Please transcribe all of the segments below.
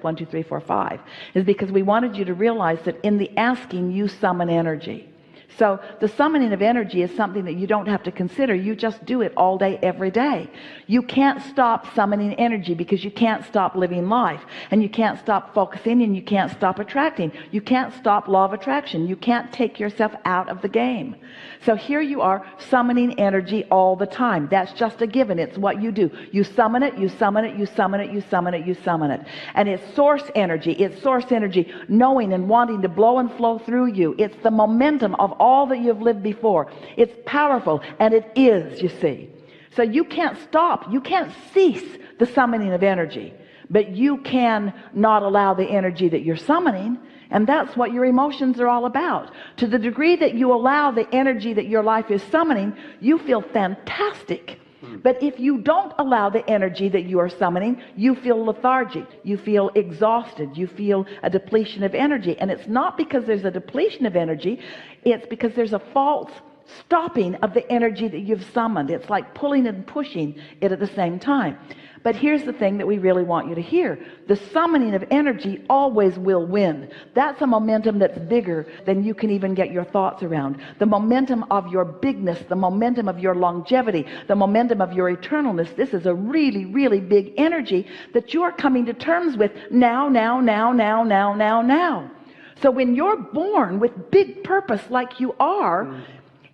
1, 2, 3, 4, 5, is because we wanted you to realize that in the asking, you summon energy. So the summoning of energy is something that you don't have to consider. You just do it all day, every day. You can't stop summoning energy because you can't stop living life, and you can't stop focusing, and you can't stop attracting. You can't stop law of attraction. You can't take yourself out of the game. So here you are summoning energy all the time. That's just a given. It's what you do. You summon it, you summon it, you summon it, you summon it, you summon it. And it's source energy. It's source energy knowing and wanting to blow and flow through you. It's the momentum of all that you've lived before. It's powerful, and it is, you see. So you can't stop. You can't cease the summoning of energy, but you can not allow the energy that you're summoning. And that's what your emotions are all about. To the degree that you allow the energy that your life is summoning, you feel fantastic. But if you don't allow the energy that you are summoning, you feel lethargic, you feel exhausted, you feel a depletion of energy. And it's not because there's a depletion of energy, it's because there's a false stopping of the energy that you've summoned. It's like pulling and pushing it at the same time. But here's the thing that we really want you to hear. The summoning of energy always will win. That's a momentum that's bigger than you can even get your thoughts around. The momentum of your bigness, the momentum of your longevity, the momentum of your eternalness. This is a really, really big energy that you're coming to terms with now. So when you're born with big purpose like you are,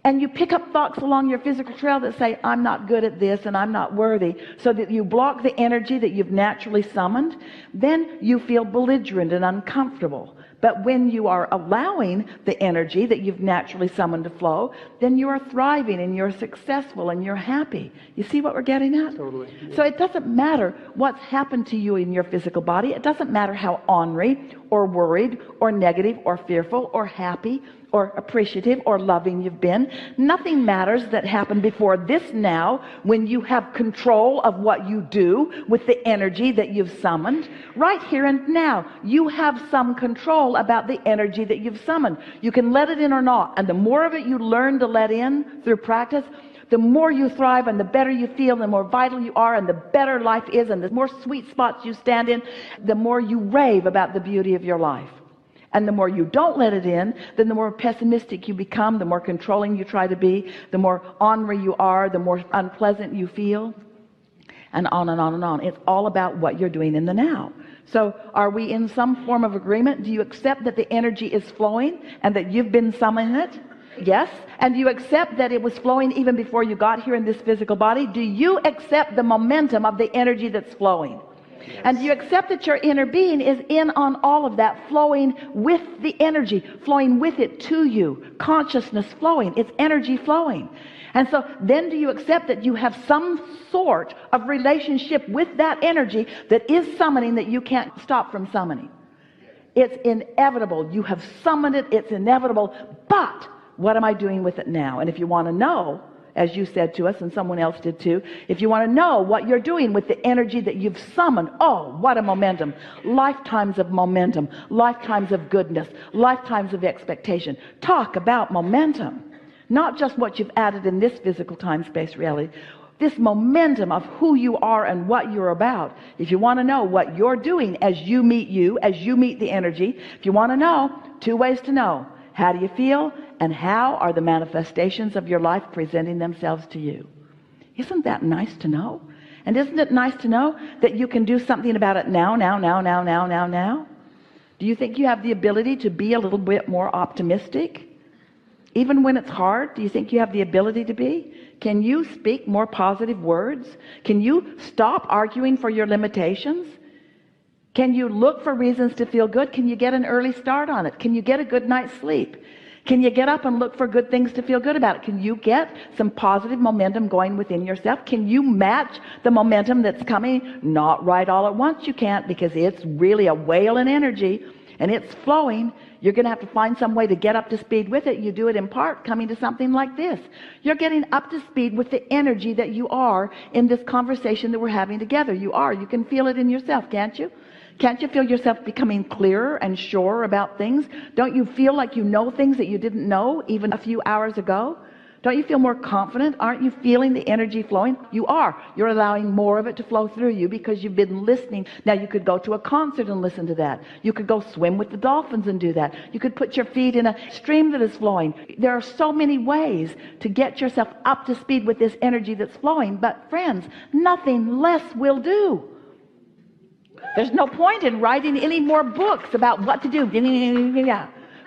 and you pick up thoughts along your physical trail that say, I'm not good at this and I'm not worthy, so that you block the energy that you've naturally summoned, then you feel belligerent and uncomfortable. But when you are allowing the energy that you've naturally summoned to flow, then you are thriving and you're successful and you're happy. You see what we're getting at? Totally. Yeah. So it doesn't matter what's happened to you in your physical body. It doesn't matter how ornery or worried or negative or fearful or happy or appreciative or loving you've been. Nothing matters that happened before this now, when you have control of what you do with the energy that you've summoned. Right here and now, you have some control about the energy that you've summoned. You can let it in or not, and the more of it you learn to let in through practice, the more you thrive and the better you feel, the more vital you are, and the better life is, and the more sweet spots you stand in, the more you rave about the beauty of your life. And the more you don't let it in, then the more pessimistic you become, the more controlling you try to be, the more ornery you are, the more unpleasant you feel, and on and on and on. It's all about what you're doing in the now. So are we in some form of agreement? Do you accept that the energy is flowing and that you've been summoning it? Yes. And do you accept that it was flowing even before you got here in this physical body? Do you accept the momentum of the energy that's flowing? Yes. And do you accept that your inner being is in on all of that, flowing with the energy, flowing with it to you, consciousness flowing, it's energy flowing. And so then do you accept that you have some sort of relationship with that energy that is summoning, that you can't stop from summoning? It's inevitable. You have summoned it. It's inevitable. But what am I doing with it now? And if you want to know, as you said to us, and someone else did too, if you want to know what you're doing with the energy that you've summoned, oh, what a momentum. Lifetimes of momentum, lifetimes of goodness, lifetimes of expectation. Talk about momentum. Not just what you've added in this physical time-space reality. This momentum of who you are and what you're about. If you want to know what you're doing as you meet the energy, if you want to know, 2 ways to know. How do you feel? And how are the manifestations of your life presenting themselves to you? Isn't that nice to know? And isn't it nice to know that you can do something about it now? Do you think you have the ability to be a little bit more optimistic? Even when it's hard, do you think you have the ability to be? Can you speak more positive words? Can you stop arguing for your limitations? Can you look for reasons to feel good? Can you get an early start on it? Can you get a good night's sleep? Can you get up and look for good things to feel good about? Can you get some positive momentum going within yourself? Can you match the momentum that's coming? Not right all at once, you can't, because it's really a whale in energy and it's flowing. You're going to have to find some way to get up to speed with it. You do it in part coming to something like this. You're getting up to speed with the energy that you are in this conversation that we're having together. You are. You can feel it in yourself, can't you? Can't you feel yourself becoming clearer and surer about things? Don't you feel like you know things that you didn't know even a few hours ago? Don't you feel more confident? Aren't you feeling the energy flowing? You are. You're allowing more of it to flow through you because you've been listening. Now you could go to a concert and listen to that. You could go swim with the dolphins and do that. You could put your feet in a stream that is flowing. There are so many ways to get yourself up to speed with this energy that's flowing. But friends, nothing less will do. There's no point in writing any more books about what to do.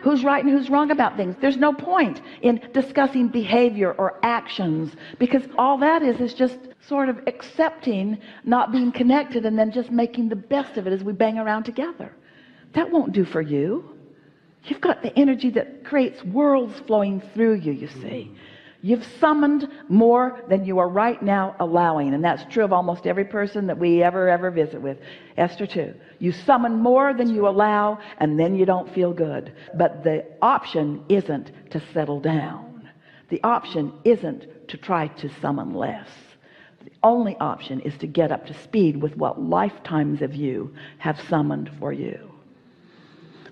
Who's right and who's wrong about things. There's no point in discussing behavior or actions, because all that is just sort of accepting not being connected and then just making the best of it as we bang around together. That won't do for you. You've got the energy that creates worlds flowing through you, you see. You've summoned more than you are right now allowing, and that's true of almost every person that we ever visit with. Esther too. You summon more than you allow, and then you don't feel good. But the option isn't to settle down. The option isn't to try to summon less. The only option is to get up to speed with what lifetimes of you have summoned for you.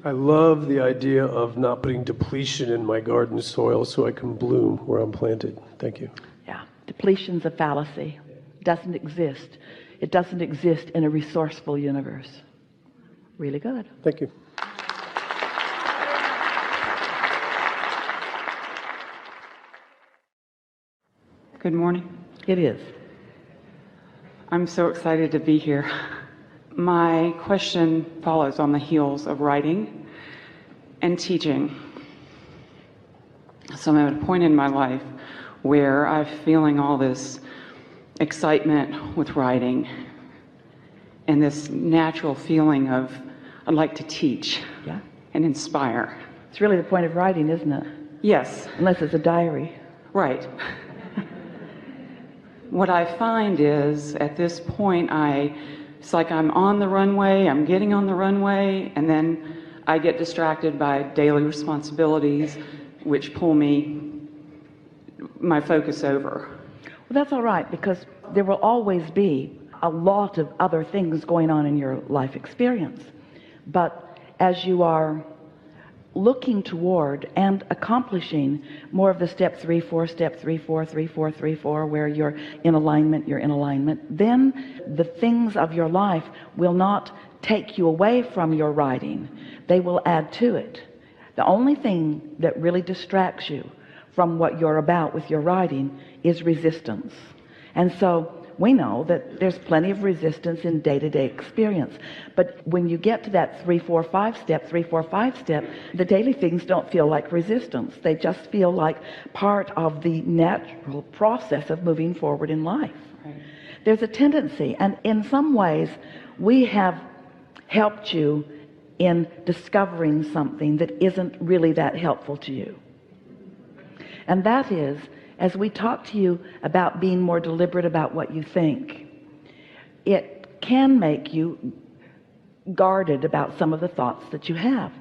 I love the idea of not putting depletion in my garden soil so I can bloom where I'm planted. Thank you. Yeah, depletion's a fallacy. It doesn't exist. It doesn't exist in a resourceful universe. Really good. Thank you. Good morning. It is. I'm so excited to be here. My question follows on the heels of writing and teaching. So I'm at a point in my life where I'm feeling all this excitement with writing and this natural feeling of I'd like to teach and inspire. It's really the point of writing, isn't it? Yes. Unless it's a diary. Right. What I find is at this point it's like I'm on the runway, I'm getting on the runway, and then I get distracted by daily responsibilities which pull my focus over. Well, that's all right, because there will always be a lot of other things going on in your life experience. But as you are looking toward and accomplishing more of the step 3-4, step 3-4, 3-4, 3-4, where you're in alignment, then the things of your life will not take you away from your writing. They will add to it. The only thing that really distracts you from what you're about with your writing is resistance. And so we know that there's plenty of resistance in day-to-day experience. But when you get to that 3-4-5 step, the daily things don't feel like resistance. They just feel like part of the natural process of moving forward in life. Right. There's a tendency, and in some ways we have helped you in discovering something that isn't really that helpful to you. And that is, as we talk to you about being more deliberate about what you think, it can make you guarded about some of the thoughts that you have.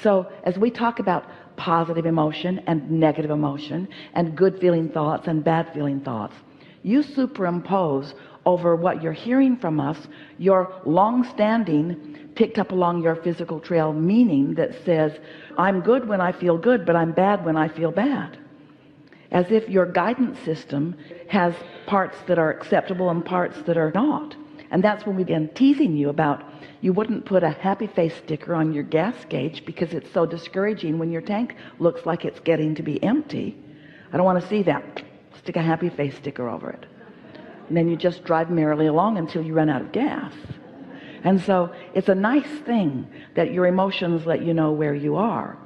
So as we talk about positive emotion and negative emotion and good feeling thoughts and bad feeling thoughts, you superimpose over what you're hearing from us your long-standing, picked up along your physical trail meaning that says, I'm good when I feel good, but I'm bad when I feel bad. As if your guidance system has parts that are acceptable and parts that are not. And that's when we begin teasing you about you wouldn't put a happy face sticker on your gas gauge because it's so discouraging when your tank looks like it's getting to be empty. I don't want to see that. Stick a happy face sticker over it. And then you just drive merrily along until you run out of gas. And so it's a nice thing that your emotions let you know where you are.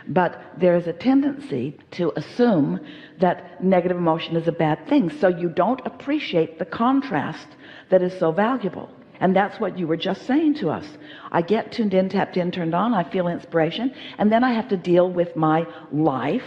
But there's a tendency to assume that negative emotion is a bad thing, so you don't appreciate the contrast that is so valuable. And that's what you were just saying to us. I get tuned in, tapped in, turned on, I feel inspiration, and then I have to deal with my life.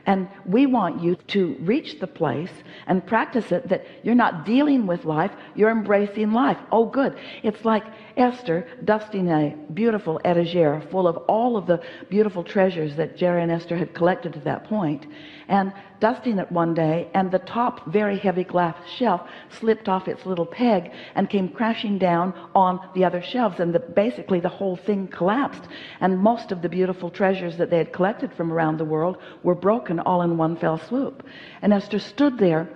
And we want you to reach the place and practice it that you're not dealing with life, you're embracing life. Oh good. It's like Esther dusting a beautiful etagere full of all of the beautiful treasures that Jerry and Esther had collected to that point, and dusting it one day, and the top very heavy glass shelf slipped off its little peg and came crashing down on the other shelves, and basically the whole thing collapsed, and most of the beautiful treasures that they had collected from around the world were broken broken all in one fell swoop. And Esther stood there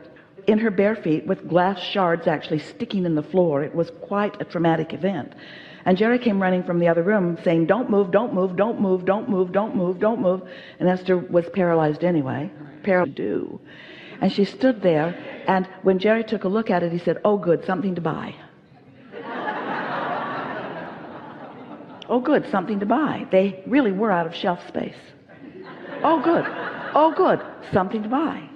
in her bare feet with glass shards actually sticking in the floor. It was quite a traumatic event. And Jerry came running from the other room saying, don't move, don't move, don't move, don't move, don't move, don't move. And Esther was paralyzed anyway. Paralyzed. And she stood there, and when Jerry took a look at it, he said, oh good, something to buy. Oh good, something to buy. They really were out of shelf space. Oh good, something to buy.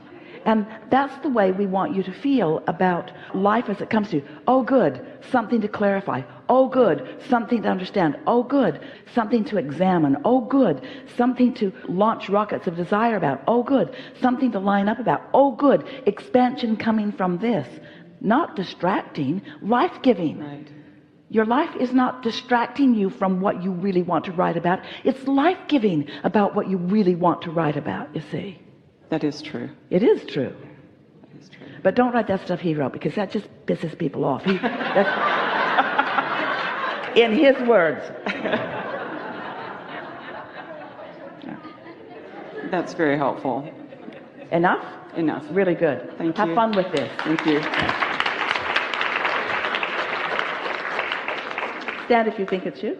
And that's the way we want you to feel about life as it comes to you. Oh good, something to clarify. Oh good, something to understand. Oh good, something to examine. Oh good, something to launch rockets of desire about. Oh good, something to line up about. Oh good, expansion coming from this. Not distracting, life-giving. Right. Your life is not distracting you from what you really want to write about. It's life-giving about what you really want to write about, you see. That is true. It is true. That is true. But don't write that stuff he wrote, because that just pisses people off. That's, in his words. That's very helpful. Enough? Enough. Really good. Thank you. Have fun with this. Thank you. Stand if you think it's you.